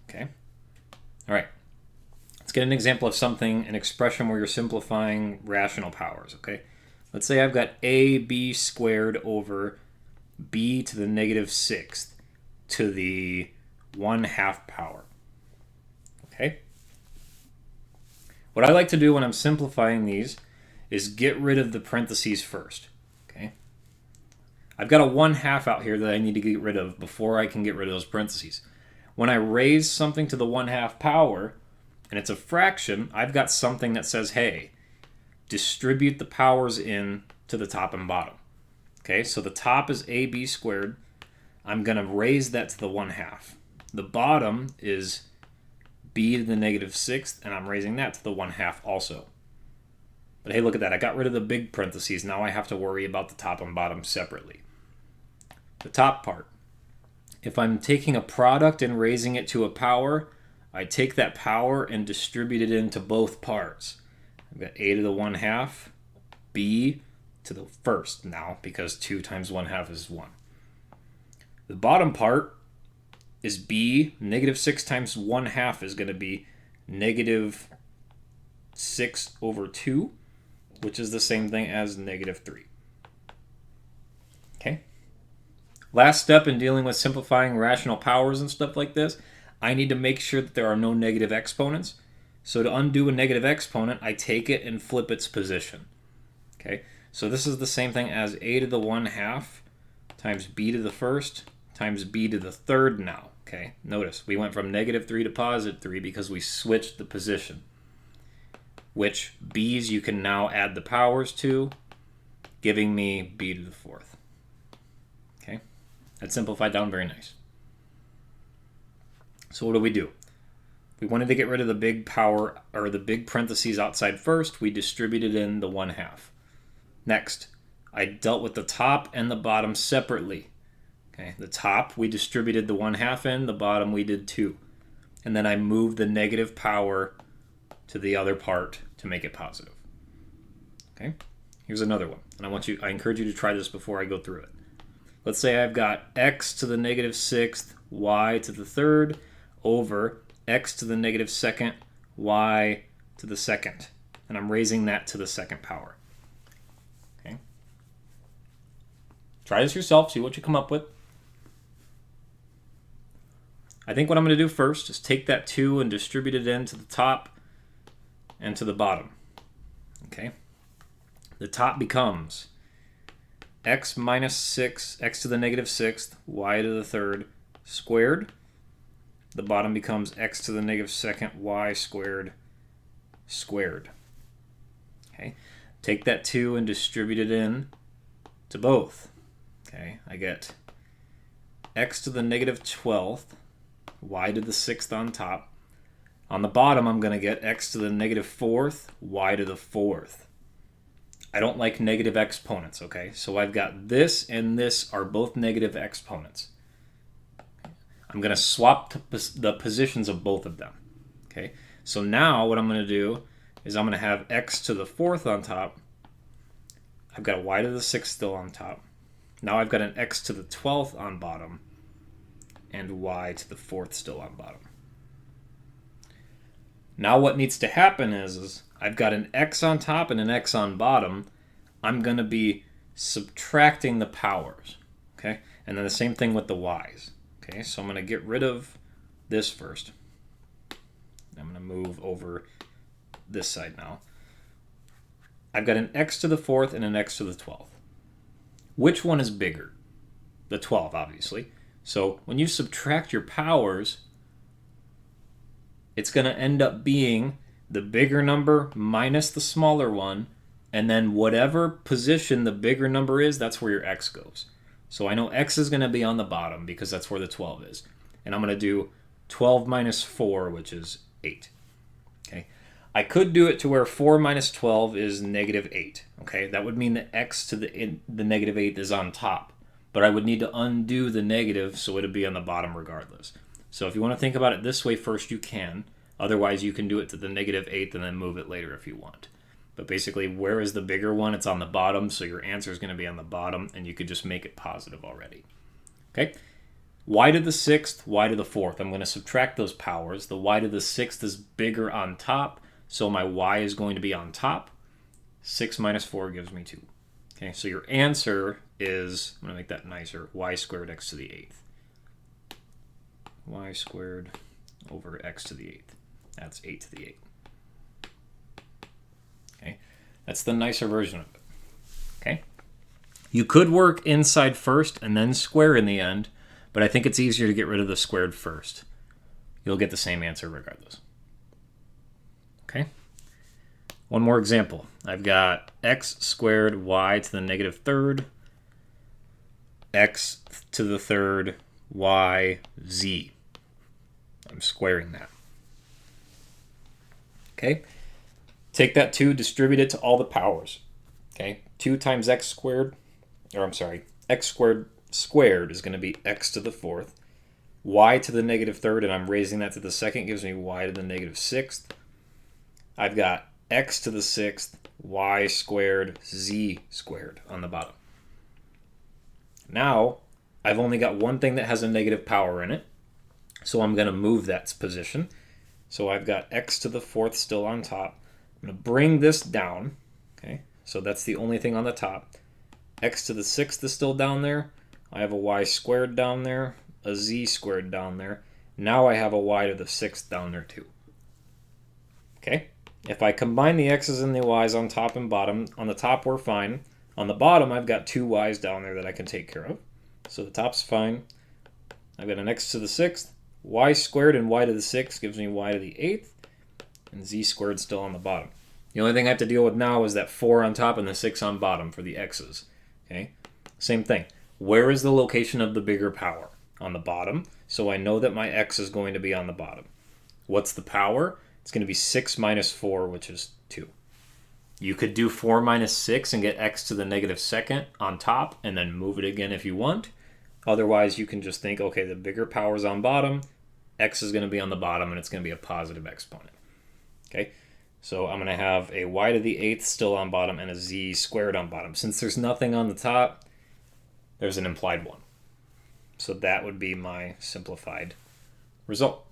Okay. All right. Let's get an example of something, an expression where you're simplifying rational powers. Okay. Let's say I've got ab squared over b to the negative sixth to the 1/2 power. Okay. What I like to do when I'm simplifying these is get rid of the parentheses first. Okay. I've got a 1/2 out here that I need to get rid of before I can get rid of those parentheses. When I raise something to the 1/2 power and it's a fraction, I've got something that says, hey, distribute the powers in to the top and bottom. Okay, so the top is ab squared. I'm going to raise that to the 1/2. The bottom is b to the negative sixth, and I'm raising that to the 1/2 also. But hey, look at that. I got rid of the big parentheses. Now I have to worry about the top and bottom separately. The top part. If I'm taking a product and raising it to a power, I take that power and distribute it into both parts. I've got a to the 1/2, b to the first now, because 2 times 1/2 is 1. The bottom part is b. Negative 6 times 1/2 is going to be negative 6 over 2, which is the same thing as negative 3. Okay. Last step in dealing with simplifying rational powers and stuff like this, I need to make sure that there are no negative exponents. So to undo a negative exponent, I take it and flip its position. Okay, so this is the same thing as a to the 1/2 times b to the first times b to the third now. Okay, notice we went from negative 3 to positive 3 because we switched the position. Which b's you can now add the powers to, giving me b to the fourth. Okay, that's simplified down very nice. So what do? We wanted to get rid of the big power, or the big parentheses outside first. We distributed in the 1/2. Next, I dealt with the top and the bottom separately. Okay, the top we distributed the 1/2 in, the bottom we did 2. And then I moved the negative power to the other part to make it positive. Okay, here's another one. And I encourage you to try this before I go through it. Let's say I've got x to the negative sixth, y to the third, over x to the negative second, y to the second. And I'm raising that to the second power. Okay. Try this yourself, see what you come up with. I think what I'm going to do first is take that 2 and distribute it into the top and to the bottom. Okay. The top becomes x minus 6, x to the negative sixth, y to the third, squared. The bottom becomes x to the negative second, y squared, squared. Okay. Take that 2 and distribute it in to both. Okay. I get x to the negative 12th, y to the sixth on top. On the bottom, I'm going to get x to the negative 4th, y to the 4th. I don't like negative exponents, okay? So I've got this and this are both negative exponents. I'm going to swap the positions of both of them, okay? So now what I'm going to do is I'm going to have x to the 4th on top. I've got a y to the 6th still on top. Now I've got an x to the 12th on bottom and y to the 4th still on bottom. Now what needs to happen is I've got an x on top and an x on bottom. I'm going to be subtracting the powers, okay? And then the same thing with the y's. Okay, so I'm going to get rid of this first. I'm going to move over this side now. I've got an x to the 4th and an x to the 12th. Which one is bigger? The 12, obviously. So when you subtract your powers, it's going to end up being the bigger number minus the smaller one, and then whatever position the bigger number is, that's where your x goes. So I know x is going to be on the bottom because that's where the 12 is. And I'm going to do 12 minus 4, which is 8. Okay. I could do it to where 4 minus 12 is negative 8. Okay. That would mean that x to the negative 8 is on top. But I would need to undo the negative, so it would be on the bottom regardless. So if you want to think about it this way first, you can. Otherwise, you can do it to the negative 8th and then move it later if you want. But basically, where is the bigger one? It's on the bottom, so your answer is going to be on the bottom, and you could just make it positive already. Okay? y to the 6th, y to the 4th. I'm going to subtract those powers. The y to the 6th is bigger on top, so my y is going to be on top. 6 minus 4 gives me 2. Okay, so your answer is, I'm going to make that nicer, y squared x to the 8th. Y squared over x to the 8th. That's 8 to the 8th. Okay, that's the nicer version of it. Okay, you could work inside first and then square in the end, but I think it's easier to get rid of the squared first. You'll get the same answer regardless. Okay, one more example. I've got x squared y to the negative third, x to the third, y, z. I'm squaring that. Okay, take that 2, distribute it to all the powers. Okay, 2 times x squared, or I'm sorry, x squared is going to be x to the 4th. Y to the negative third, and I'm raising that to the second, gives me y to the negative 6th. I've got x to the 6th, y squared, z squared on the bottom. Now, I've only got one thing that has a negative power in it, so I'm going to move that position. So I've got x to the 4th still on top. I'm going to bring this down. Okay, so that's the only thing on the top. X to the 6th is still down there. I have a y squared down there, a z squared down there. Now I have a y to the 6th down there too. Okay, if I combine the x's and the y's on top and bottom, on the top we're fine. On the bottom I've got 2 y's down there that I can take care of. So the top's fine. I've got an x to the 6th, y squared and y to the 6th gives me y to the 8th, and z squared still on the bottom. The only thing I have to deal with now is that 4 on top and the 6 on bottom for the x's. Okay, same thing. Where is the location of the bigger power? On the bottom, so I know that my x is going to be on the bottom. What's the power? It's going to be 6 minus 4, which is 2. You could do 4 minus 6 and get x to the negative second on top and then move it again if you want. Otherwise, you can just think, okay, the bigger power is on bottom, x is going to be on the bottom, and it's going to be a positive exponent. Okay, so I'm going to have a y to the 8th still on bottom and a z squared on bottom. Since there's nothing on the top, there's an implied 1. So that would be my simplified result.